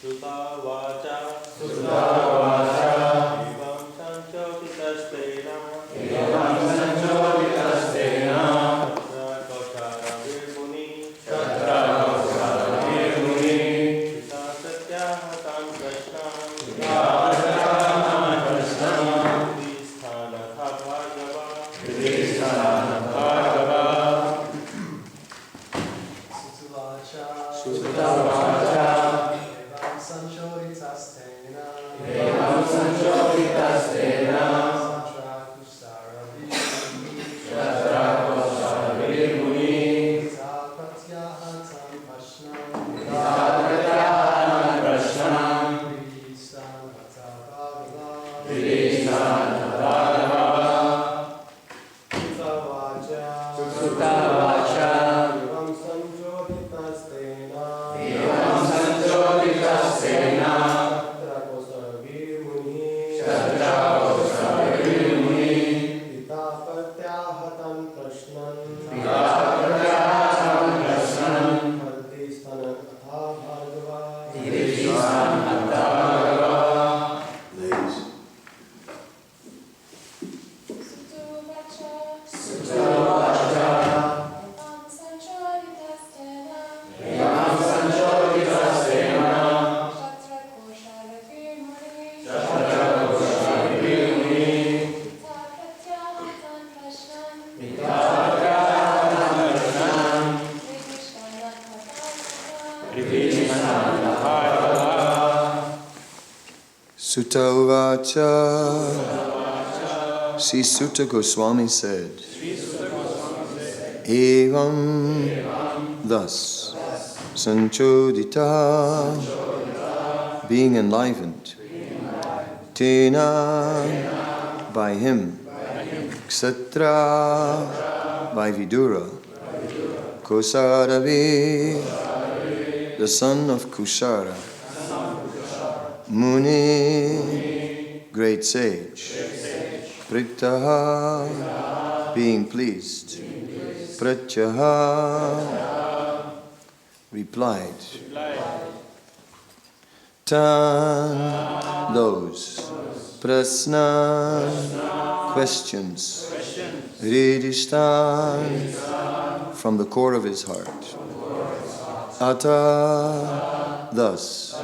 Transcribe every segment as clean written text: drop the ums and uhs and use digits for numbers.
Sutta vacha Evam sanchoditastena Tatra koshara virmuni Sita satyahatam prashnam Vidisthanatha bhagava Sutta vacha Evam sanchoditastena Tatra koshara virmuni Sita satyahatam prashnam Vidisthanatha bhagava Sutta vacha Evam sanchoditastena Tatra koshara virmuni Sita satyahatam prashnam Vidisthanatha bhagava Sutta Uvacha. Sri Sutta Goswami said, Evam, thus, sanchodita, being enlivened, tena, by him, ksatra, by Vidura, Kosaravi, the son of Kushara, Muni, great sage, Pritaha, being pleased, Pratyaha, replied, Tan, those, Prasna, questions, Ridishtan, from the core of his heart, Ata, thus,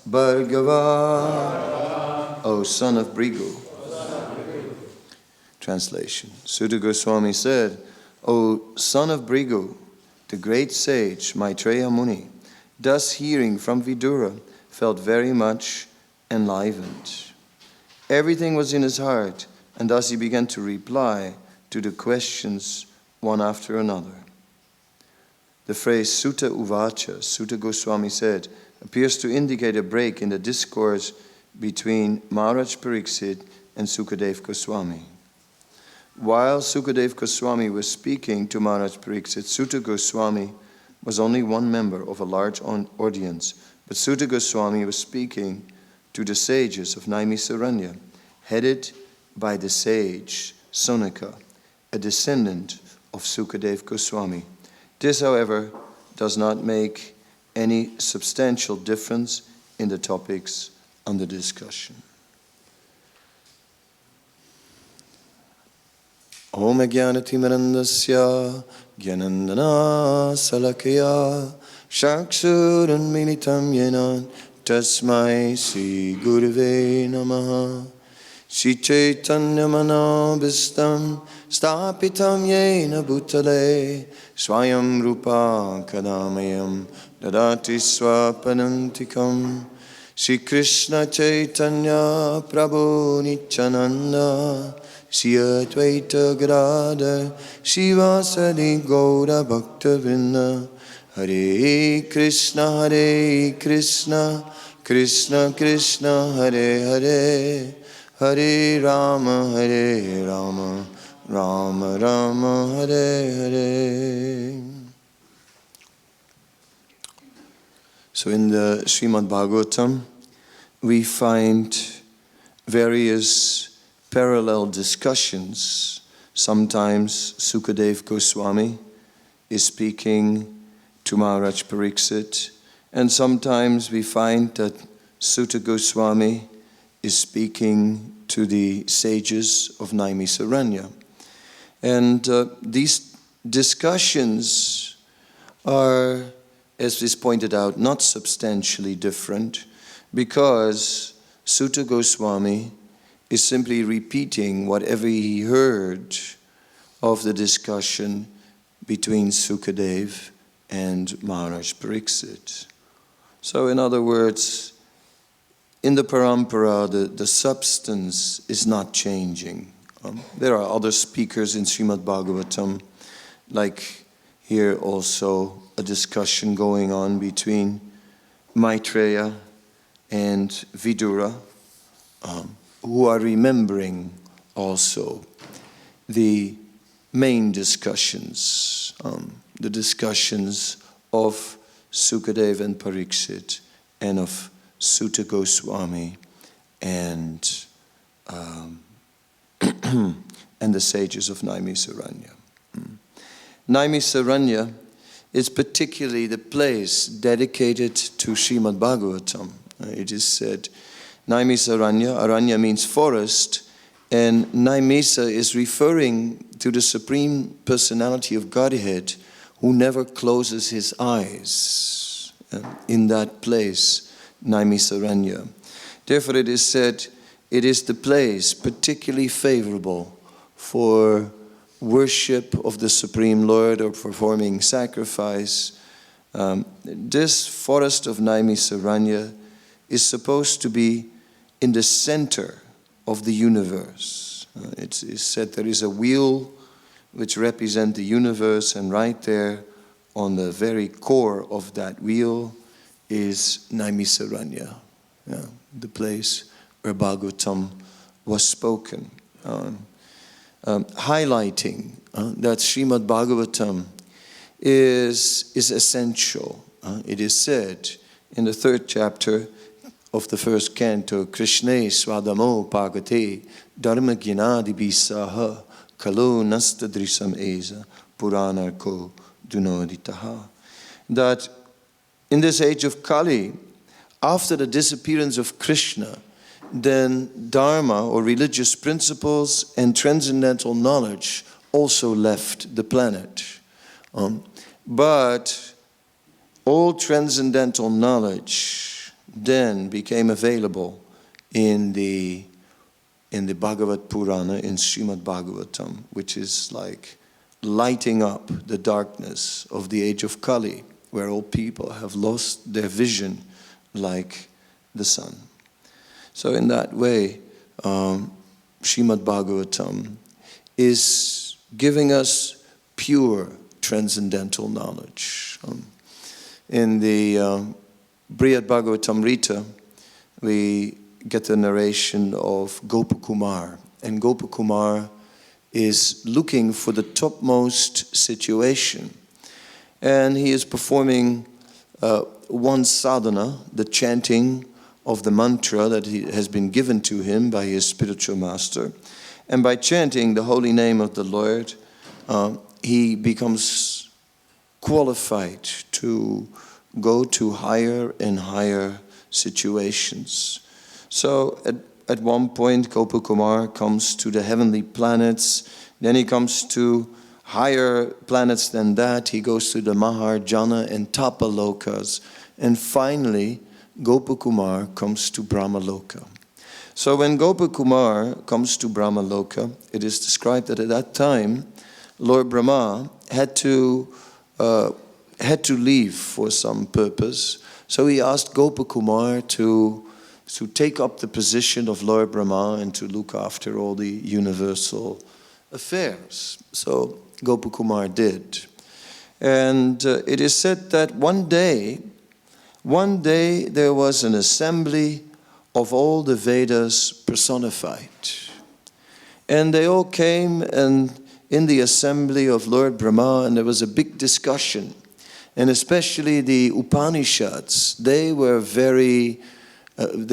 Bhargava, O son of Brigu. Translation. Sutta Goswami said, O son of Brigu, the great sage Maitreya Muni, thus hearing from Vidura, felt very much enlivened. Everything was in his heart, and thus he began to reply to the questions one after another. The phrase Sutta Uvacha, Sutta Goswami said, appears to indicate a break in the discourse between Maharaj Pariksit and Sukadeva Goswami. While Sukadeva Goswami was speaking to Maharaj Pariksit, Sutta Goswami was only one member of a large audience, but Sutta Goswami was speaking to the sages of Naimisaranya, headed by the sage Sonaka, a descendant of Sukadeva Goswami. This, however, does not make any substantial difference in the topics under discussion. Om Jnanatimirandasya Jnanandana Salakaya Shakshurun Militam Yenan Tasmai Sri Gurave Namaha Sri Chaitanya Manobhistam Stapitam Yena Bhutale Swayam Rupa Kadamayam Dadati Swapanantikam Sri Krishna Chaitanya Prabhu Nityananda Sri Advaita Gadadhar Shivasadi Gaura Bhaktivedanta Hare Krishna Krishna Krishna Hare Hare Hare Rama Rama Rama Hare Hare. So in the Śrīmad Bhāgavatam, we find various parallel discussions. Sometimes Sukadeva Goswami is speaking to Maharaj Pariksit, And sometimes we find that Sutta Goswami is speaking to the sages of Naimisaranya. And these discussions are, as is pointed out, not substantially different, because Sutta Goswami is simply repeating whatever he heard of the discussion between Sukadev and Maharaj Pariksit. So in other words, in the parampara, the substance is not changing. There are other speakers in Śrīmad Bhāgavatam, like here also a discussion going on between Maitreya and Vidura, who are remembering also the main discussions, the discussions of Sukadeva and Pariksit, and of Sutta Goswami and and the sages of Naimisaranya. Naimisaranya is particularly the place dedicated to Śrīmad Bhāgavatam. It is said, Naimisaranya, Aranya means forest, and Naimisa is referring to the Supreme Personality of Godhead, who never closes his eyes. In that place, Naimisaranya. Therefore it is said, it is the place particularly favorable for worship of the Supreme Lord or performing sacrifice. This forest of Naimisaranya is supposed to be in the center of the universe. It is said there is a wheel which represents the universe, and right there on the very core of that wheel is Naimisaranya, the place where Bhagavatam was spoken, highlighting that Śrīmad Bhāgavatam is essential. It is said in the 3rd chapter of the 1st canto, Krishna swadamo pagate dharma gnadi bisaha kalo nastadrisam eza puranarko dunoditaha. That in this age of Kali, after the disappearance of Krishna, then Dharma or religious principles and transcendental knowledge also left the planet. But all transcendental knowledge then became available in the Bhagavad Purana, in Śrīmad Bhāgavatam, which is like lighting up the darkness of the age of Kali, where all people have lost their vision like the sun. So in that way, Śrīmad Bhāgavatam is giving us pure transcendental knowledge. In the Brihad Bhagavatamrita, we get the narration of Gopakumar. And Gopakumar is looking for the topmost situation. And he is performing one sadhana, the chanting of the mantra that has been given to him by his spiritual master. And by chanting the holy name of the Lord, he becomes qualified to go to higher and higher situations. So at one point, Gopakumar comes to the heavenly planets, then he comes to higher planets than that, he goes to the Maharjana and Tapalokas, and finally, Gopakumar comes to Brahmaloka. So when Gopakumar comes to Brahmaloka, it is described that at that time, Lord Brahma had to leave for some purpose. So he asked Gopakumar to take up the position of Lord Brahma and to look after all the universal affairs. So Gopakumar did. And it is said that one day there was an assembly of all the Vedas personified. And they all came and in the assembly of Lord Brahma, and there was a big discussion. And especially the Upanishads, they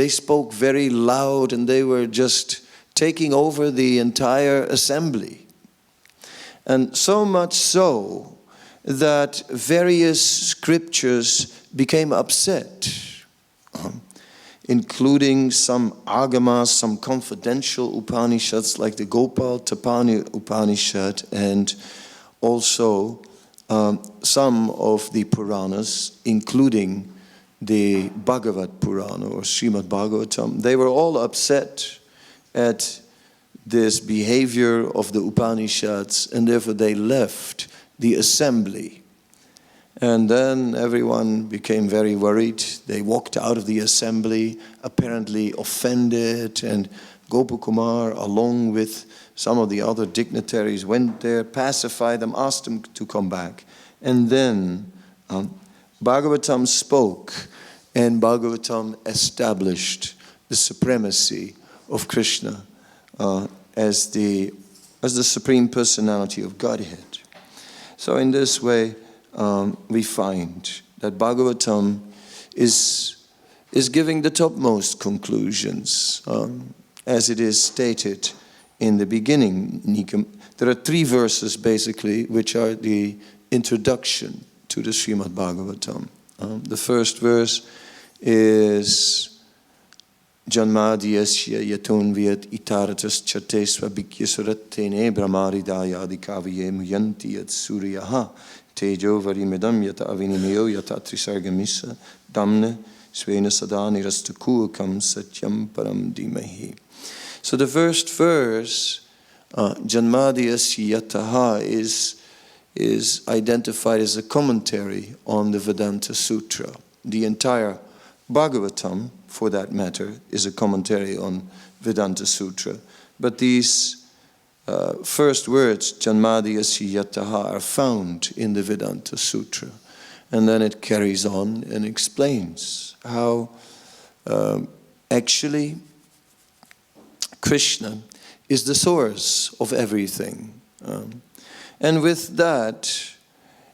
spoke very loud, and they were just taking over the entire assembly. And so much so that various scriptures became upset, including some agamas, some confidential Upanishads like the Gopal Tapani Upanishad, and also some of the Puranas, including the Bhagavat Purana or Śrīmad Bhāgavatam. They were all upset at this behavior of the Upanishads, and therefore they left the assembly. And then everyone became very worried. They walked out of the assembly, apparently offended, and Gopakumar, along with some of the other dignitaries, went there, pacified them, asked them to come back. And then Bhagavatam spoke, and Bhagavatam established the supremacy of Krishna as the Supreme Personality of Godhead. So in this way, we find that Bhagavatam is giving the topmost conclusions, as it is stated in the beginning. There are 3 verses basically, which are the introduction to the Śrīmad Bhāgavatam. The first verse is Janmadiyasya yaton vyat itaratas chatesva bhikyasurattene brahmaridaya adhikaviye muyanti yat suryaha tejo varimedam yata avinimayo yata trisargamisa damne svena sadani rastakukam satyam param dimahi. So the first verse, Janmadiyasya yataha, is identified as a commentary on the Vedanta Sutra. The entire Bhagavatam, for that matter, is a commentary on Vedanta Sutra. But these first words, Janmadiyasya yataha, are found in the Vedanta Sutra. And then it carries on and explains how actually Krishna is the source of everything. And with that,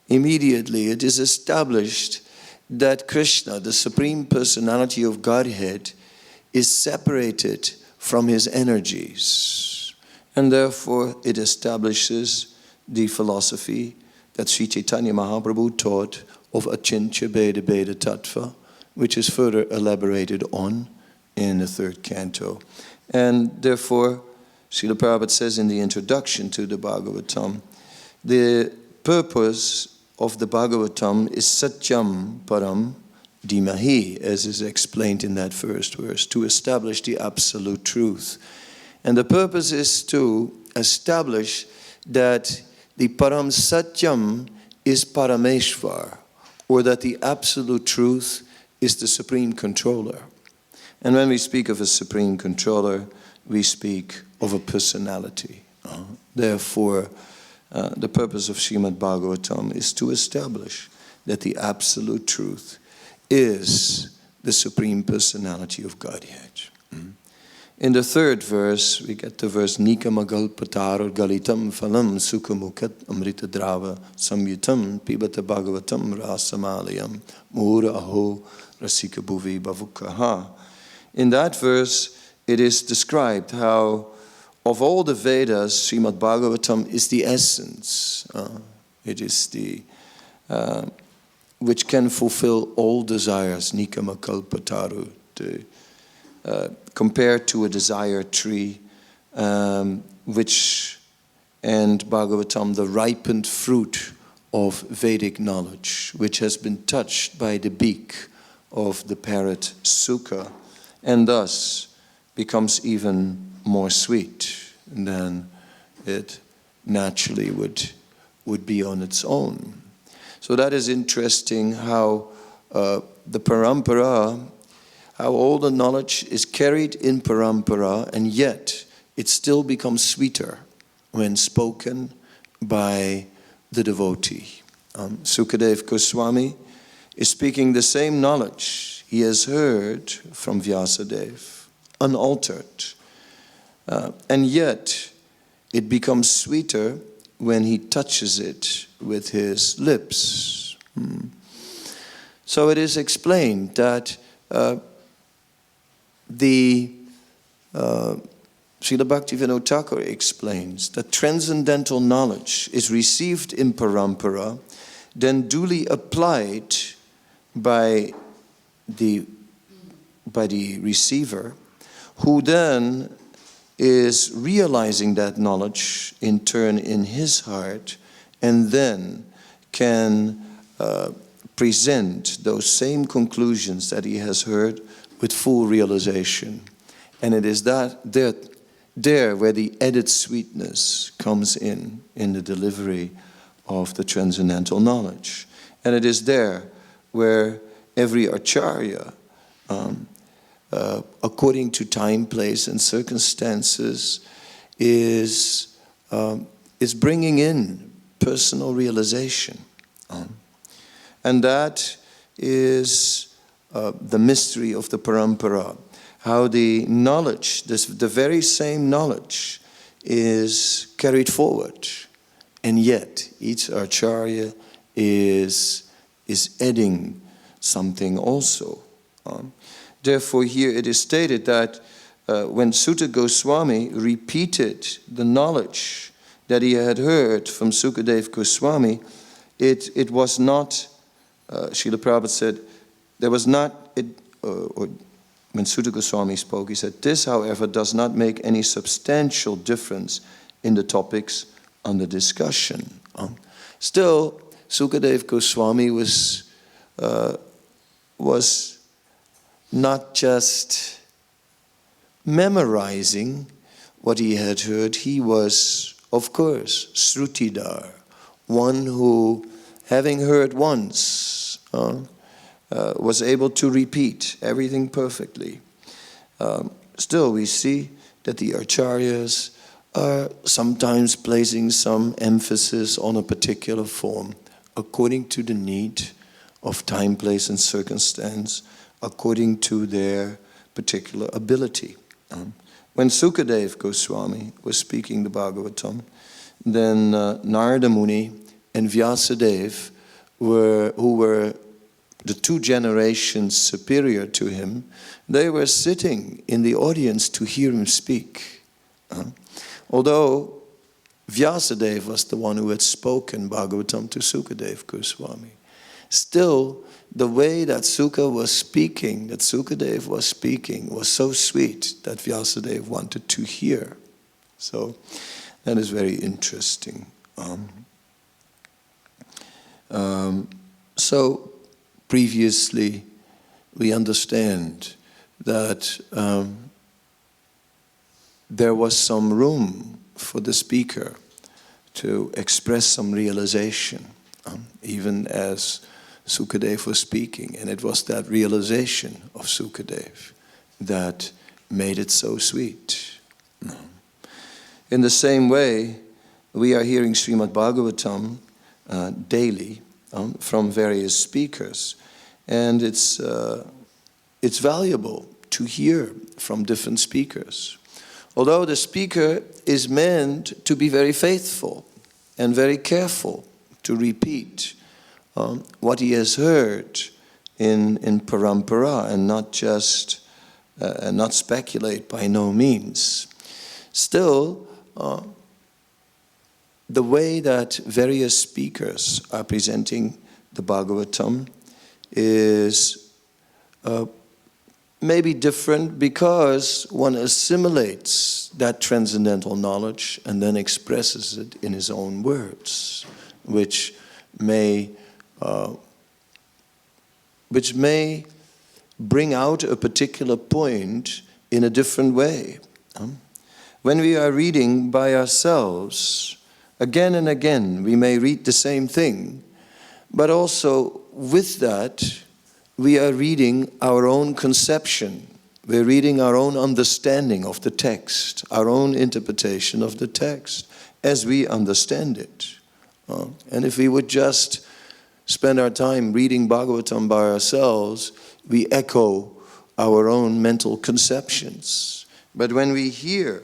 immediately it is established that Krishna, the Supreme Personality of Godhead, is separated from his energies. And therefore it establishes the philosophy that Sri Chaitanya Mahaprabhu taught of Achintya Bheda Bheda Tattva, which is further elaborated on in the 3rd canto. And therefore, Srila Prabhupada says in the introduction to the Bhagavatam, the purpose of the Bhagavatam is Satyam Param Dhimahi, as is explained in that first verse, to establish the absolute truth. And the purpose is to establish that the Param Satyam is Parameshvar, or that the absolute truth is the Supreme Controller. And when we speak of a Supreme Controller, we speak of a personality. Therefore, the purpose of Śrīmad Bhāgavatam is to establish that the absolute truth is the Supreme Personality of Godhead. In the 3rd verse, we get the verse Nikamagalpatar Galitam Phalam Sukhamukat Amrita Drava Samyutam Pibata Bhagavatam Rasamalayam Mura Aho Rasika Bhuvi Bhavukaha. In that verse, it is described how of all the Vedas, Śrīmad Bhāgavatam is the essence. It is the which can fulfill all desires, Nikama Kalpataru, compared to a desire tree, which, and Bhagavatam, the ripened fruit of Vedic knowledge, which has been touched by the beak of the parrot Sukha, and thus becomes even more sweet than it naturally would be on its own. So that is interesting how the parampara, how all the knowledge is carried in parampara, and yet it still becomes sweeter when spoken by the devotee. Sukadeva Goswami is speaking the same knowledge he has heard from Vyasadeva, unaltered. And yet it becomes sweeter when he touches it with his lips. So it is explained that Srila Bhaktivedanta Thakur explains that transcendental knowledge is received in parampara, then duly applied by the receiver, who then is realizing that knowledge in turn in his heart, and then can present those same conclusions that he has heard with full realization. And it is there where the added sweetness comes in the delivery of the transcendental knowledge. And it is there where every Acharya, according to time, place, and circumstances, is bringing in personal realization. And that is the mystery of the parampara. How the knowledge, the very same knowledge, is carried forward. And yet, each Acharya is adding something also. Therefore, here it is stated that when Sutta Goswami repeated the knowledge that he had heard from Sukadeva Goswami, it was not, Srila Prabhupada said, there was not, when Sutta Goswami spoke, he said, this, however, does not make any substantial difference in the topics under discussion. Still, Sukadeva Goswami was not just memorizing what he had heard. He was, of course, Srutidar, one who, having heard once, was able to repeat everything perfectly. Still, we see that the Acharyas are sometimes placing some emphasis on a particular form according to the need of time, place, and circumstance, according to their particular ability. When Sukadeva Goswami was speaking the Bhagavatam, then Narada Muni and Vyasadeva, who were the two generations superior to him, they were sitting in the audience to hear him speak. Although Vyasadeva was the one who had spoken Bhagavatam to Sukadeva Goswami, still the way that Sukadeva was speaking, was so sweet that Vyasadeva wanted to hear. So that is very interesting. So previously we understand that there was some room for the speaker to express some realization, even as Sukadeva was speaking, and it was that realization of Sukadeva that made it so sweet. In the same way, we are hearing Śrīmad Bhāgavatam daily from various speakers, and it's valuable to hear from different speakers. Although the speaker is meant to be very faithful and very careful to repeat what he has heard in parampara, and not just not speculate by no means. Still, the way that various speakers are presenting the Bhagavatam is maybe different, because one assimilates that transcendental knowledge and then expresses it in his own words, which may bring out a particular point in a different way. When we are reading by ourselves, again and again, we may read the same thing, but also with that, we are reading our own conception. We're reading our own understanding of the text, our own interpretation of the text as we understand it. And if we would just spend our time reading Bhagavatam by ourselves, we echo our own mental conceptions. But when we hear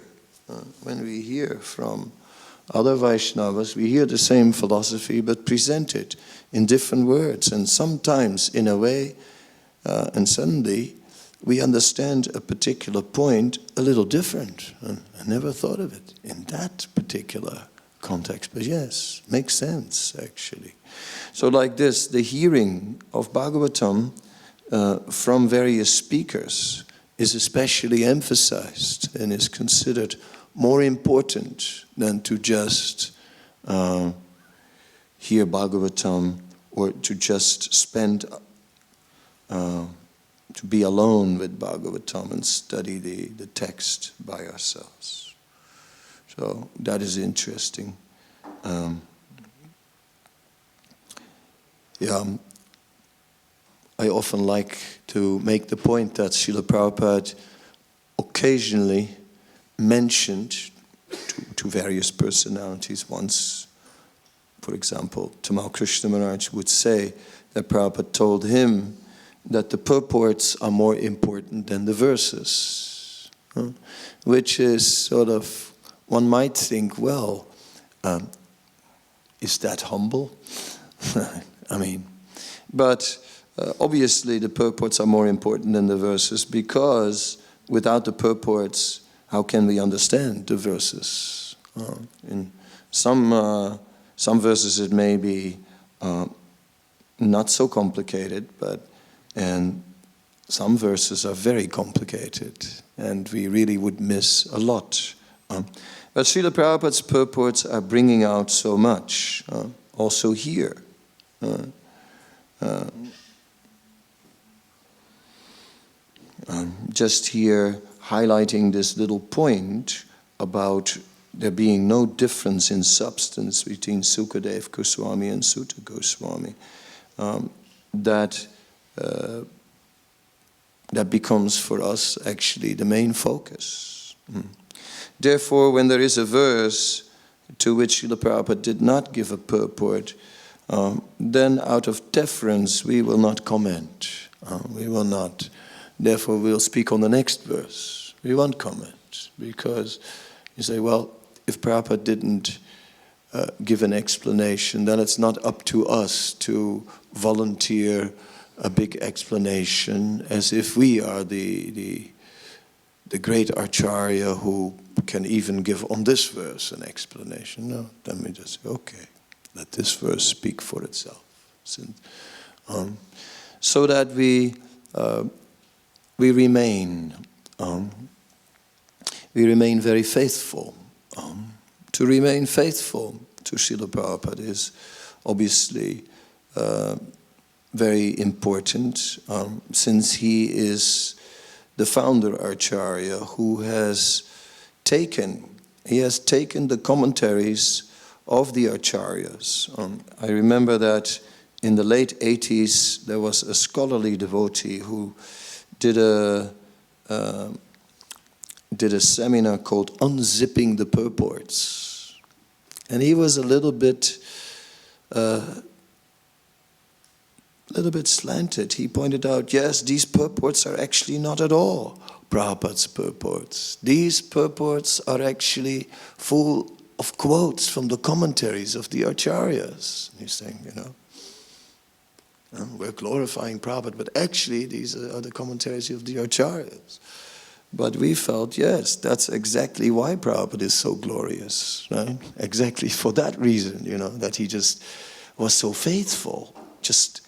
from other Vaishnavas, we hear the same philosophy but presented in different words, and sometimes in a way, and suddenly we understand a particular point a little different. I never thought of it in that particular context. But yes, makes sense actually. So like this, the hearing of Bhagavatam from various speakers is especially emphasized and is considered more important than to just hear Bhagavatam or to just spend, to be alone with Bhagavatam and study the text by ourselves. So that is interesting. I often like to make the point that Srila Prabhupada occasionally mentioned to various personalities. Once, for example, Tamal Krishna Maharaj would say that Prabhupada told him that the purports are more important than the verses, which is sort of, one might think, well, is that humble? I mean, but obviously the purports are more important than the verses, because without the purports, how can we understand the verses? In some verses it may be not so complicated, and some verses are very complicated, and we really would miss a lot. But Srila Prabhupada's purports are bringing out so much, also here. Just here, highlighting this little point about there being no difference in substance between Sukadeva Goswami and Sutta Goswami, that becomes for us actually the main focus. Therefore, when there is a verse to which Srila Prabhupada did not give a purport, then out of deference we will not comment. We will not. Therefore, we'll speak on the next verse. We won't comment, because you say, well, if Prabhupada didn't give an explanation, then it's not up to us to volunteer a big explanation as if we are the great Acharya who can even give on this verse an explanation. No, then we just say, okay, let this verse speak for itself. So that we remain very faithful. To remain faithful to Srila Prabhupada is obviously very important, since he is the Founder-Acharya who has taken the commentaries of the Acharyas. I remember that in the late 80s there was a scholarly devotee who did a seminar called Unzipping the Purports. And he was a little bit slanted. He pointed out, yes, these purports are actually not at all Prabhupada's purports. These purports are actually full of quotes from the commentaries of the Acharyas. And he's saying, we're glorifying Prabhupada, but actually these are the commentaries of the Acharyas. But we felt, yes, that's exactly why Prabhupada is so glorious, right? Exactly for that reason, that he just was so faithful, just,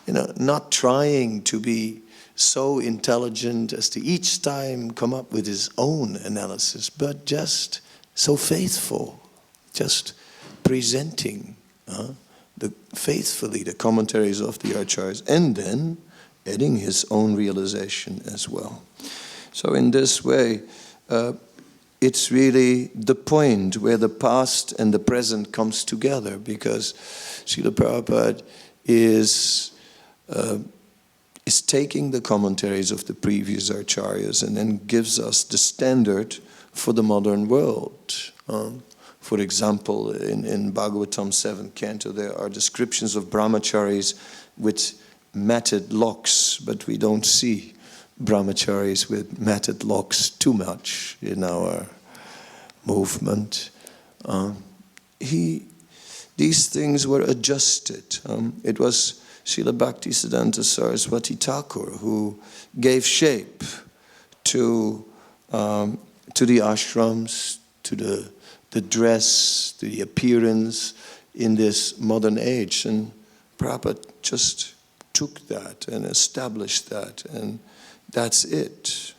not trying to be so intelligent as to each time come up with his own analysis, but just so faithful, just presenting faithfully the commentaries of the Acharyas, and then adding his own realization as well. So in this way, it's really the point where the past and the present comes together, because Srila Prabhupada is taking the commentaries of the previous Acharyas and then gives us the standard for the modern world. For example, in Bhagavatam 7th Canto, there are descriptions of brahmacharis with matted locks, but we don't see brahmacharis with matted locks too much in our movement. These things were adjusted. It was Srila Bhaktivedanta Saraswati Thakur who gave shape to the ashrams, to the dress, the appearance in this modern age. And Prabhupada just took that and established that, and that's it.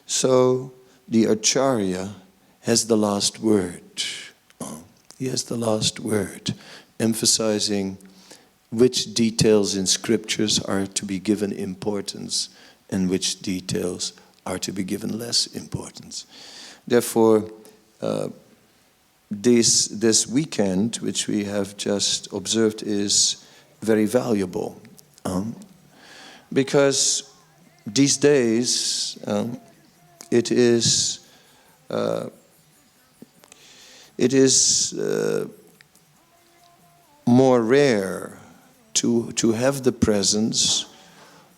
So the Acharya has the last word. He has the last word, emphasizing which details in scriptures are to be given importance and which details are to be given less importance. Therefore, this weekend, which we have just observed, is very valuable. Because these days, it is more rare to have the presence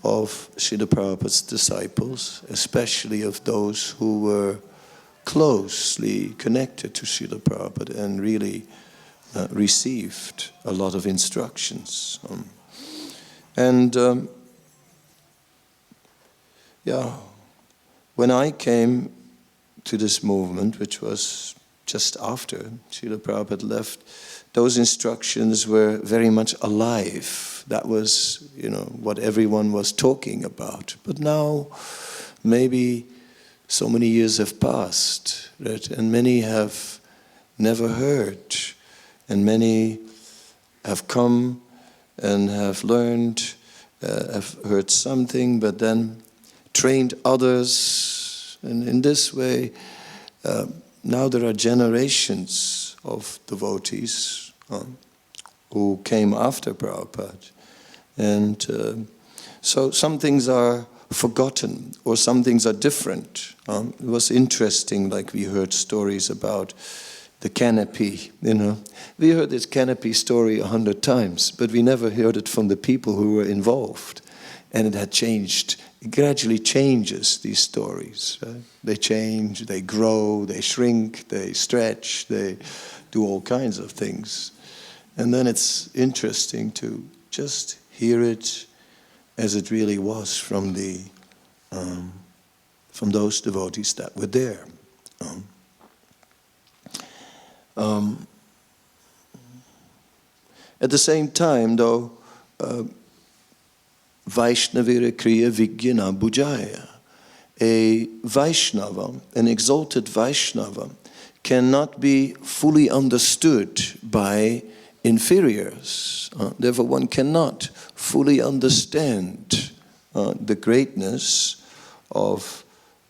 of Srila Prabhupada's disciples, especially of those who were closely connected to Srila Prabhupada and really received a lot of instructions. When I came to this movement, which was just after Srila Prabhupada left, those instructions were very much alive. That was, what everyone was talking about. But now, maybe so many years have passed, right? And many have never heard, and many have come and have learned, have heard something, but then trained others, and in this way, now there are generations of devotees who came after Prabhupada, and so some things are forgotten, or some things are different. It was interesting, like we heard stories about the canopy, We heard this canopy story 100 times, but we never heard it from the people who were involved. And it had changed. It gradually changes, these stories. Right? They change, they grow, they shrink, they stretch, they do all kinds of things. And then it's interesting to just hear it as it really was from those devotees that were there. At the same time, though, Vaishnavira Kriya Vigyana Bhujaya, a Vaishnava, an exalted Vaishnava, cannot be fully understood by inferiors. Therefore, one cannot fully understand the greatness of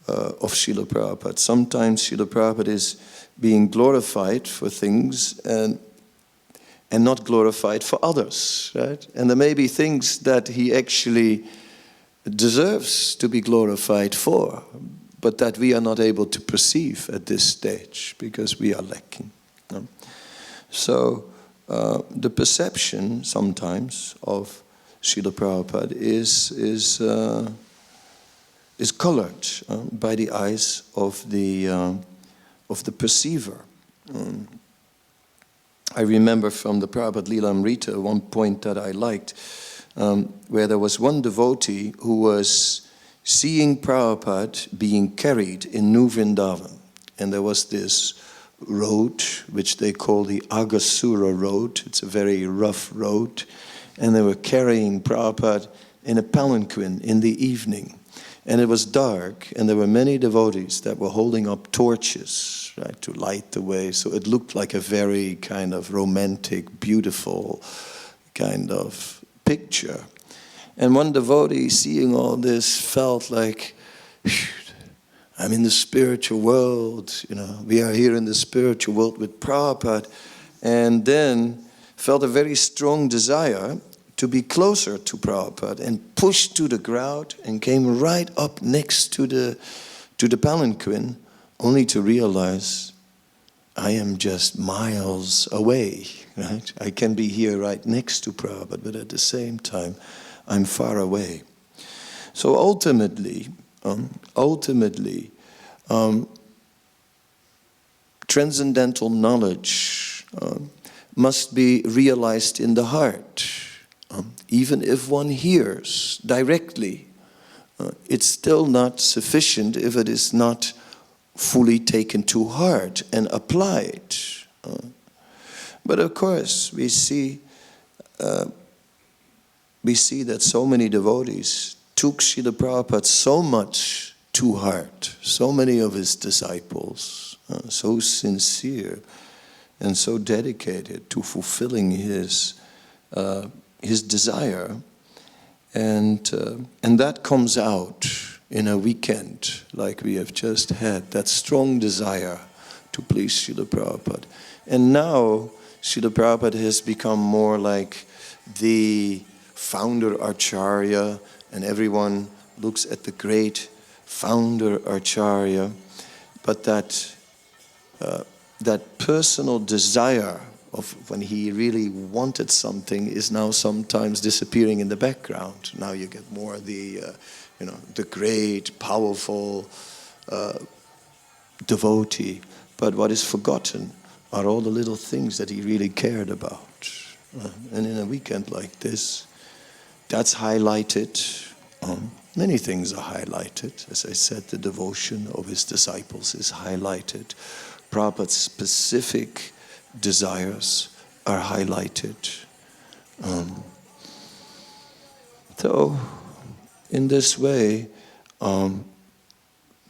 Srila Prabhupada. Sometimes Srila Prabhupada is being glorified for things and not glorified for others, right? And there may be things that he actually deserves to be glorified for, but that we are not able to perceive at this stage because we are lacking. So the perception sometimes of Srila Prabhupada is colored by the eyes of the perceiver. I remember from the Prabhupada Lilamrita one point that I liked, where there was one devotee who was seeing Prabhupada being carried in New Vrindavan. And there was this road, which they call the Agasura road. It's a very rough road. And they were carrying Prabhupada in a palanquin in the evening. And it was dark, and there were many devotees that were holding up torches, right, to light the way. So it looked like a very kind of romantic, beautiful kind of picture. And one devotee, seeing all this, felt like, I'm in the spiritual world, we are here in the spiritual world with Prabhupada. And then felt a very strong desire to be closer to Prabhupada, and pushed to the ground and came right up next to the palanquin, only to realize I am just miles away. Right? I can be here right next to Prabhupada, but at the same time, I'm far away. So ultimately, transcendental knowledge must be realized in the heart. Even if one hears directly, it's still not sufficient if it is not fully taken to heart and applied. But of course, we see that so many devotees took Srila Prabhupada so much to heart, so many of his disciples, so sincere and so dedicated to fulfilling his desire, and that comes out in a weekend like we have just had, that strong desire to please Srila Prabhupada. And now Srila Prabhupada has become more like the Founder-Acharya, and everyone looks at the great Founder-Acharya, but that personal desire of when he really wanted something is now sometimes disappearing in the background. Now you get more the great, powerful devotee. But what is forgotten are all the little things that he really cared about. And in a weekend like this, that's highlighted. Many things are highlighted. As I said, the devotion of his disciples is highlighted. Prabhupada's specific desires are highlighted. So, in this way,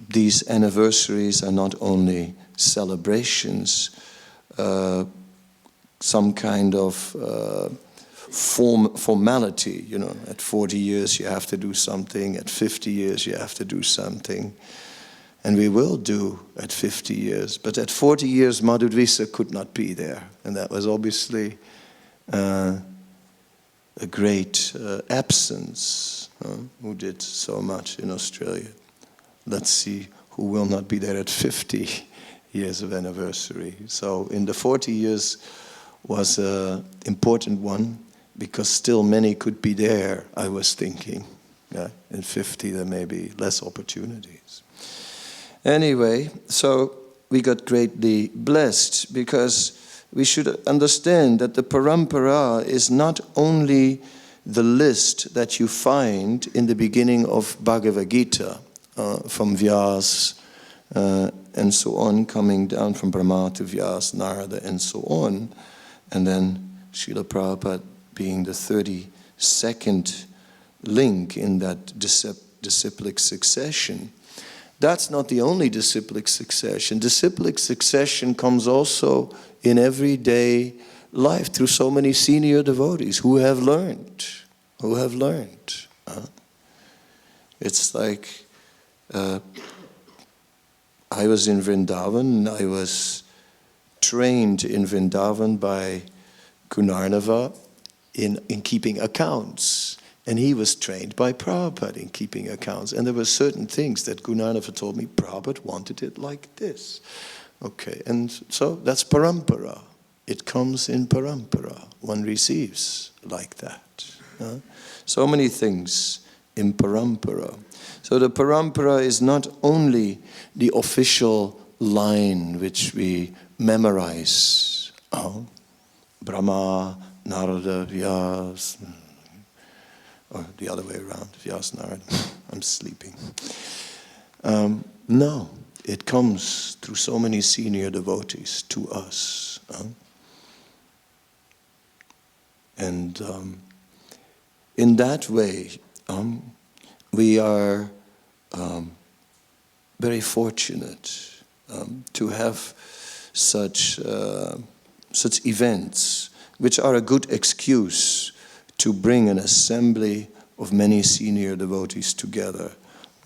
these anniversaries are not only celebrations, some kind of formality. At 40 years you have to do something, at 50 years you have to do something. And we will do at 50 years. But at 40 years, Madhudvisa could not be there. And that was obviously a great absence, who did so much in Australia. Let's see who will not be there at 50 years of anniversary. So in the 40 years was an important one, because still many could be there, I was thinking. In 50 there may be less opportunities. Anyway, so we got greatly blessed, because we should understand that the parampara is not only the list that you find in the beginning of Bhagavad Gita, from Vyas and so on, coming down from Brahma to Vyas, Narada and so on, and then Srila Prabhupada being the 32nd link in that disciplic succession. That's not the only disciplic succession. Disciplic succession comes also in everyday life through so many senior devotees who have learned. It's like I was in Vrindavan. I was trained in Vrindavan by Gunarnava in keeping accounts. And he was trained by Prabhupada in keeping accounts. And there were certain things that Gunarnava told me, Prabhupada wanted it like this. Okay, and so that's parampara. It comes in parampara. One receives like that. So many things in parampara. So the parampara is not only the official line which we memorize. Brahma, Narada, Vyas, or the other way around, Vyas, Narada. I'm sleeping. No, it comes through so many senior devotees to us. And in that way, we are very fortunate to have such events, which are a good excuse to bring an assembly of many senior devotees together,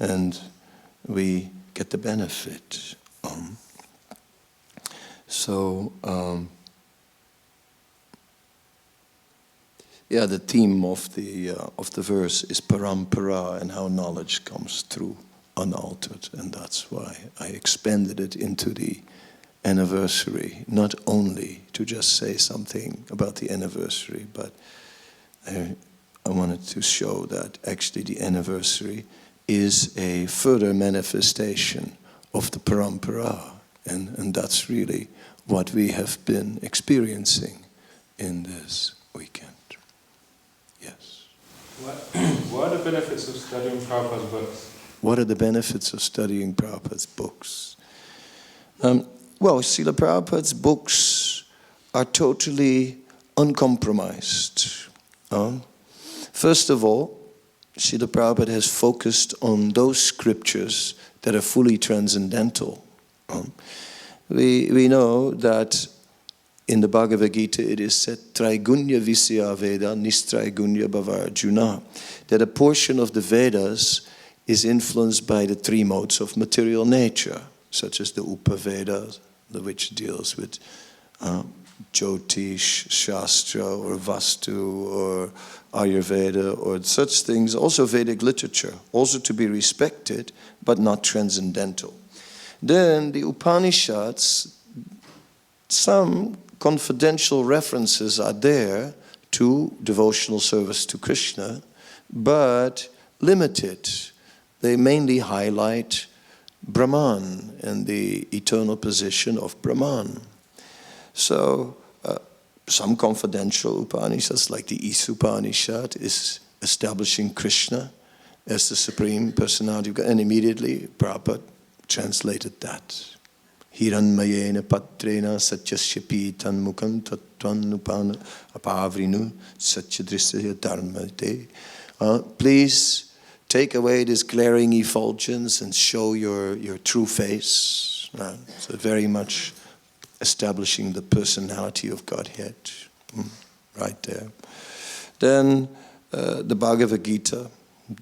and we get the benefit. The theme of the verse is parampara, and how knowledge comes through unaltered, and that's why I expanded it into the anniversary, not only to just say something about the anniversary, but I wanted to show that actually the anniversary is a further manifestation of the parampara, and that's really what we have been experiencing in this weekend. Yes. What are the benefits of studying Prabhupada's books? What are the benefits of studying Prabhupada's books? Well, Srila Prabhupada's books are totally uncompromised. First of all, Srila Prabhupada has focused on those scriptures that are fully transcendental. We know that in the Bhagavad Gita it is said, Traigunya Visya Veda Nistraigunya Bhavarjuna, that a portion of the Vedas is influenced by the three modes of material nature, such as the Upaveda, which deals with Jyotish, Shastra, or Vastu, or Ayurveda, or such things. Also Vedic literature, also to be respected, but not transcendental. Then the Upanishads, some confidential references are there to devotional service to Krishna, but limited. They mainly highlight Brahman and the eternal position of Brahman. So some confidential Upanishads, like the Upanishad, is establishing Krishna as the Supreme Personality of God, and immediately Prabhupada translated that. Hiranmayena patrena satyasyapi tanmukam tattvanupana apavrinu satyadrisya dharmate. Please take away this glaring effulgence and show your true face. So very much establishing the personality of Godhead. Right there. Then the Bhagavad Gita,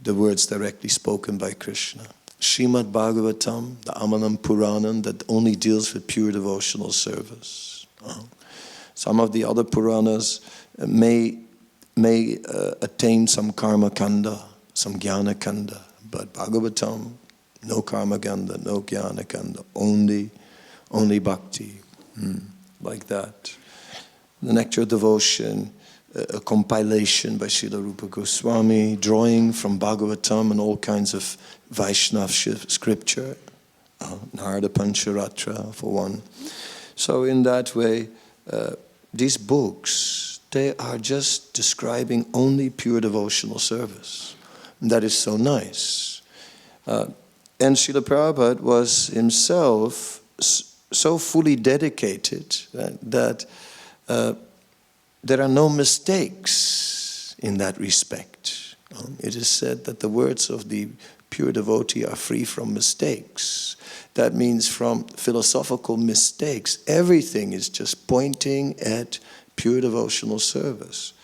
the words directly spoken by Krishna. Śrīmad Bhāgavatam, the Amanam Puranam, that only deals with pure devotional service. Some of the other Puranas may attain some karma kanda, some jnana kanda, but Bhagavatam, no karma kanda, no jnana kanda, only bhakti, like that. The Nectar of Devotion, a compilation by Srila Rupa Goswami, drawing from Bhagavatam and all kinds of Vaishnava scripture, Narada Pancharatra for one. So in that way, these books, they are just describing only pure devotional service. And that is so nice. And Srila Prabhupada was himself so fully dedicated that there are no mistakes in that respect. It is said that the words of the pure devotee are free from mistakes. That means from philosophical mistakes. Everything is just pointing at pure devotional service.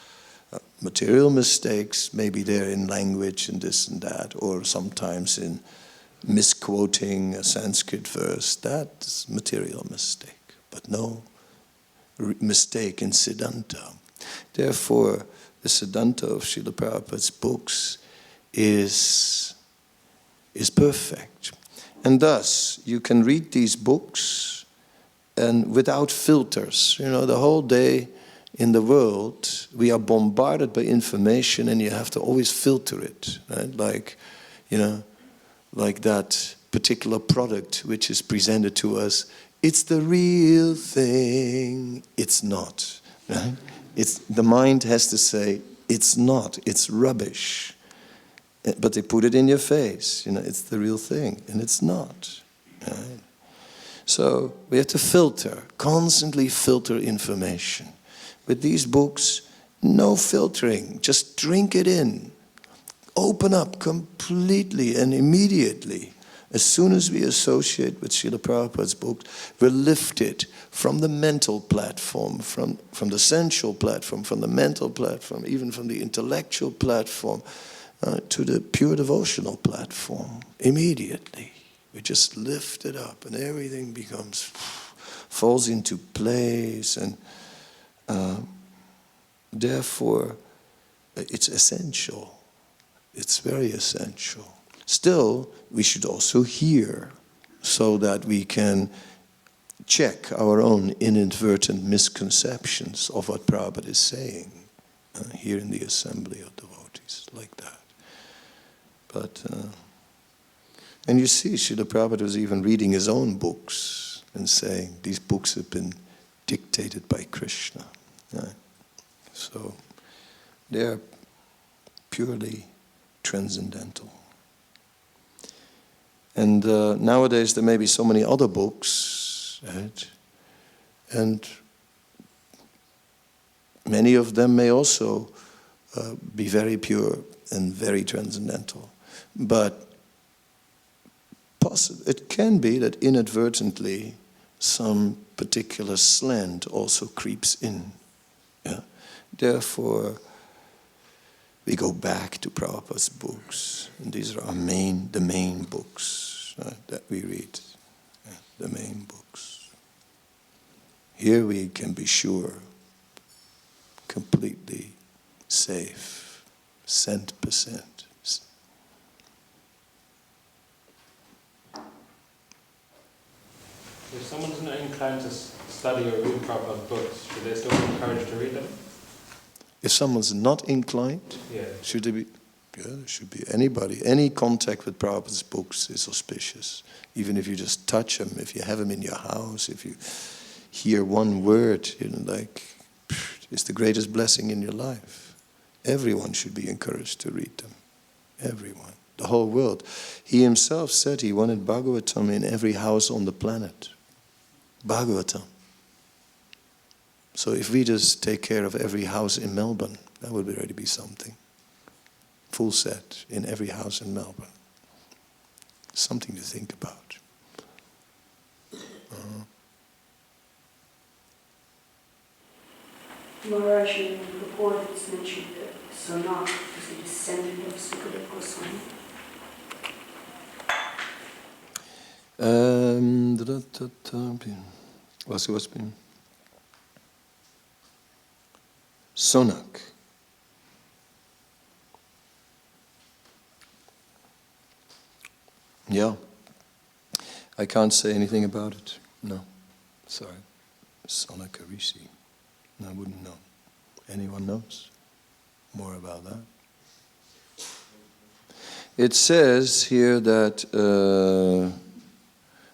Material mistakes may be there in language and this and that, or sometimes in misquoting a Sanskrit verse. That's material mistake, but no mistake in Siddhanta. Therefore, the Siddhanta of Srila Prabhupada's books is perfect. And thus, you can read these books and without filters. You know, the whole day in the world, we are bombarded by information and you have to always filter it. Right? Like that particular product which is presented to us, it's the real thing. It's not. Right? The mind has to say, it's not, it's rubbish. But they put it in your face, it's the real thing, and it's not. Right? So we have to filter, constantly filter information. With these books, no filtering, just drink it in. Open up completely and immediately. As soon as we associate with Srila Prabhupada's books, we're lifted from the mental platform, from the sensual platform, from the mental platform, even from the intellectual platform, to the pure devotional platform. Immediately. We just lift it up and everything falls into place, and therefore it's essential. It's very essential. Still, we should also hear so that we can check our own inadvertent misconceptions of what Prabhupada is saying here in the assembly of devotees, like that. But, and you see, Srila Prabhupada was even reading his own books and saying, these books have been dictated by Krishna. Right? So, they are purely transcendental. And nowadays there may be so many other books right? And many of them may also be very pure and very transcendental. But it can be that inadvertently some particular slant also creeps in. Yeah? Therefore, we go back to Prabhupada's books. And these are the main books that we read. Yeah? The main books. Here we can be sure, completely safe, 100%. If someone's not inclined to study or read Prabhupada's books, should they still be encouraged to read them? If someone's not inclined, Yeah. should they be? Yeah, there should be anybody. Any contact with Prabhupada's books is auspicious. Even if you just touch them, if you have them in your house, if you hear one word, it's the greatest blessing in your life. Everyone should be encouraged to read them. Everyone. The whole world. He himself said he wanted Bhagavatam in every house on the planet. Bhagavatam. So if we just take care of every house in Melbourne, that would already be something. Full set in every house in Melbourne. Something to think about. Maharaj, in the report it's mentioned that Sanak is a descendant of Sukadeva Goswami. What's been? Sonak. Yeah. I can't say anything about it. No. Sorry. Sonak Rishi. I wouldn't know. Anyone knows more about that? It says here that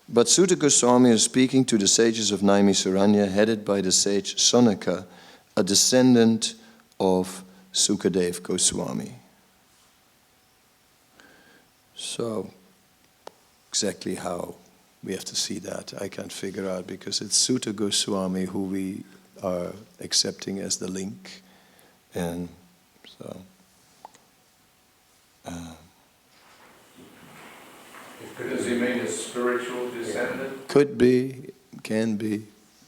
but Sutta Goswami is speaking to the sages of Naimisaranya, headed by the sage Sanaka, a descendant of Sukadeva Goswami. So, exactly how we have to see that, I can't figure out, because it's Sutta Goswami who we are accepting as the link. And so... Does he mean a spiritual descendant? Could be, can be,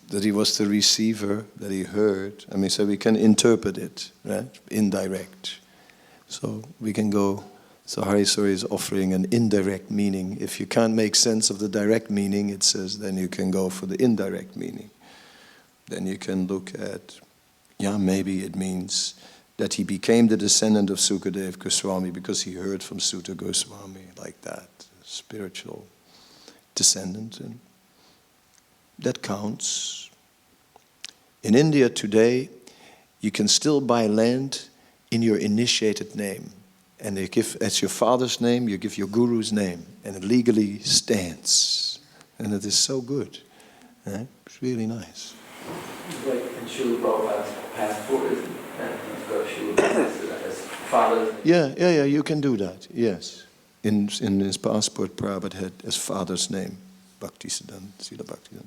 that he was the receiver, that he heard. I mean, so we can interpret it, right? Indirect. So we can go, so Hare is offering an indirect meaning. If you can't make sense of the direct meaning, it says, then you can go for the indirect meaning. Then you can look at, maybe it means that he became the descendant of Sukadeva Goswami because he heard from Sutta Goswami like that. Spiritual descendant, and that counts. In India today, you can still buy land in your initiated name, and they give as your father's name, you give your guru's name, and it legally stands, and it is so good. It's really nice. It's like in Srila Prabhupada's passport, isn't it? And you've got Srila Prabhupada as father's name. Yeah, you can do that. Yes. In his passport, Prabhupada had as father's name, Bhaktivedanta, Srila Bhaktivedanta.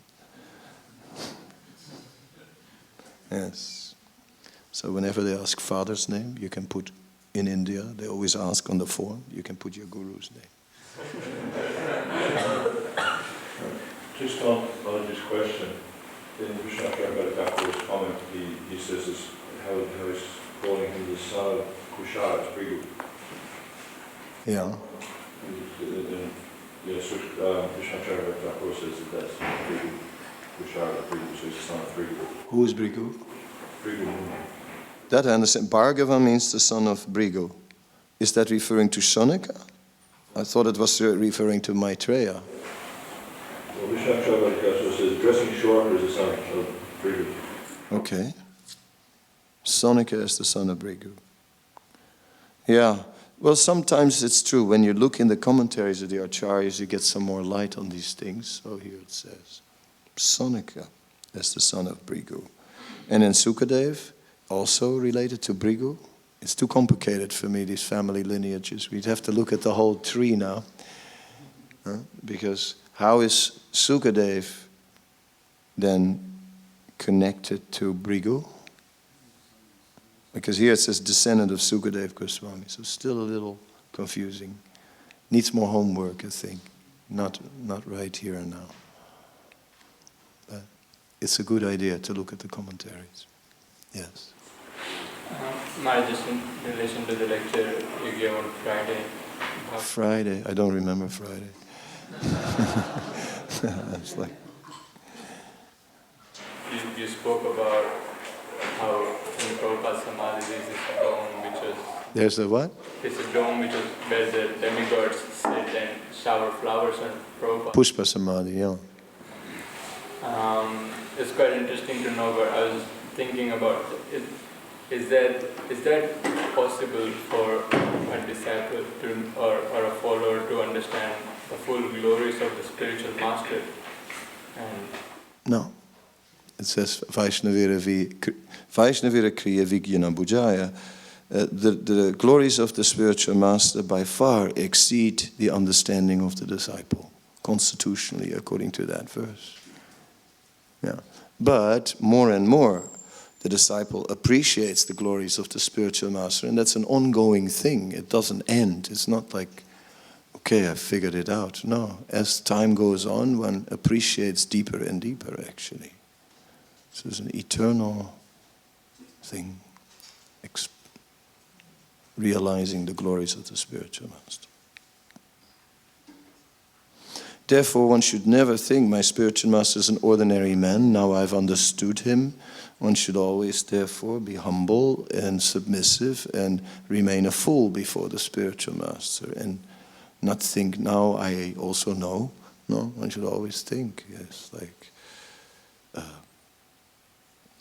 Yes. So whenever they ask father's name, you can put, in India, they always ask on the form, you can put your guru's name. Just on this question, in Krishna comment, he says this, how he's calling him the son of Kushal, Brigu. Yeah. Krishna-Acharya says that that's Brigu. Kushal, Brigu, so he's the son of Brigu. Who is Brigu? Brigu Muni. That I understand. Bhargava means the son of Brigu. Is that referring to Sanaka? I thought it was referring to Maitreya. Well, Krishna-Acharya says dressing short is the son of Brigu. Okay. Sanaka is the son of Brigu. Yeah. Well, sometimes it's true. When you look in the commentaries of the Acharyas, you get some more light on these things. So here it says, Sanaka is the son of Brigu. And then Sukadev, also related to Brigu. It's too complicated for me, these family lineages. We'd have to look at the whole tree now. Because how is Sukadev then connected to Brigu. Because here it says descendant of Sukadeva Goswami, so still a little confusing. Needs more homework, I think. Not right here and now. But it's a good idea to look at the commentaries. Yes. Just in relation to the lecture you gave on Friday. Friday? I don't remember Friday. It's like... You spoke about how in Prabhupada's Samadhi there's this dome which was... There's a what? There's a dome which was where the demigods sit and shower flowers on Prabhupada. Pushpa Samadhi, yeah. It's quite interesting to know, but I was thinking about it. Is that possible for a disciple to, or a follower to understand the full glories of the spiritual master? No. It says Vaishnavira Kriya Vijnana Bhujaya. The glories of the spiritual master by far exceed the understanding of the disciple, constitutionally, according to that verse. Yeah. But more and more, the disciple appreciates the glories of the spiritual master, and that's an ongoing thing. It doesn't end. It's not like, okay, I figured it out. No, as time goes on, one appreciates deeper and deeper, actually. So it's an eternal thing, realizing the glories of the spiritual master. Therefore, one should never think my spiritual master is an ordinary man. Now I've understood him. One should always, therefore, be humble and submissive and remain a fool before the spiritual master and not think, now I also know. No, one should always think, yes, like,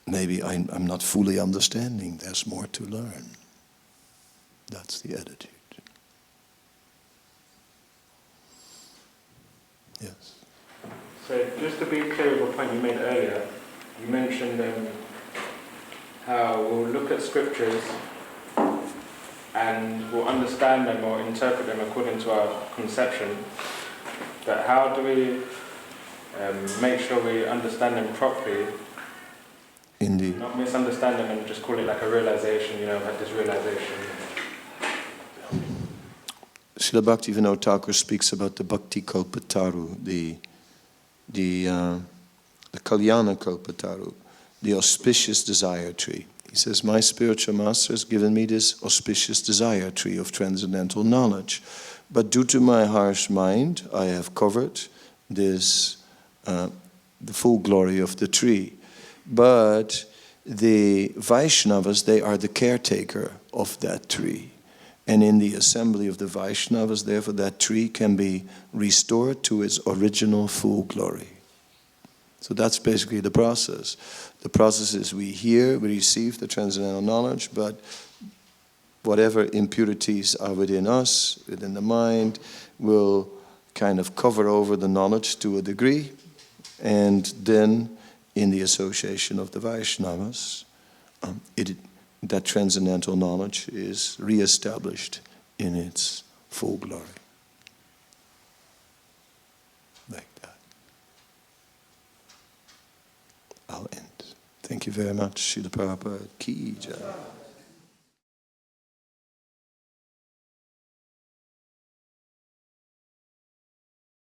maybe I'm not fully understanding. There's more to learn. That's the attitude. Yes. So just to be clear with a point you made earlier, you mentioned how we'll look at scriptures and we'll understand them or interpret them according to our conception. But how do we make sure we understand them properly? Indeed. Not misunderstand them and just call it like a realization, like this realization. Srila Bhaktivedanta Thakur speaks about the Bhakti Kalpataru, the Kalyana Kalpataru, the auspicious desire tree. He says, my spiritual master has given me this auspicious desire tree of transcendental knowledge. But due to my harsh mind, I have covered this, the full glory of the tree. But the Vaishnavas, they are the caretaker of that tree. And in the assembly of the Vaishnavas, therefore, that tree can be restored to its original full glory. So that's basically the process. The process is we hear, we receive the transcendental knowledge, but whatever impurities are within us, within the mind, will kind of cover over the knowledge to a degree. And then, in the association of the Vaishnavas, that transcendental knowledge is re-established in its full glory. Like that. I'll end. Thank you very much. Srila Prabhupada Ki Jai.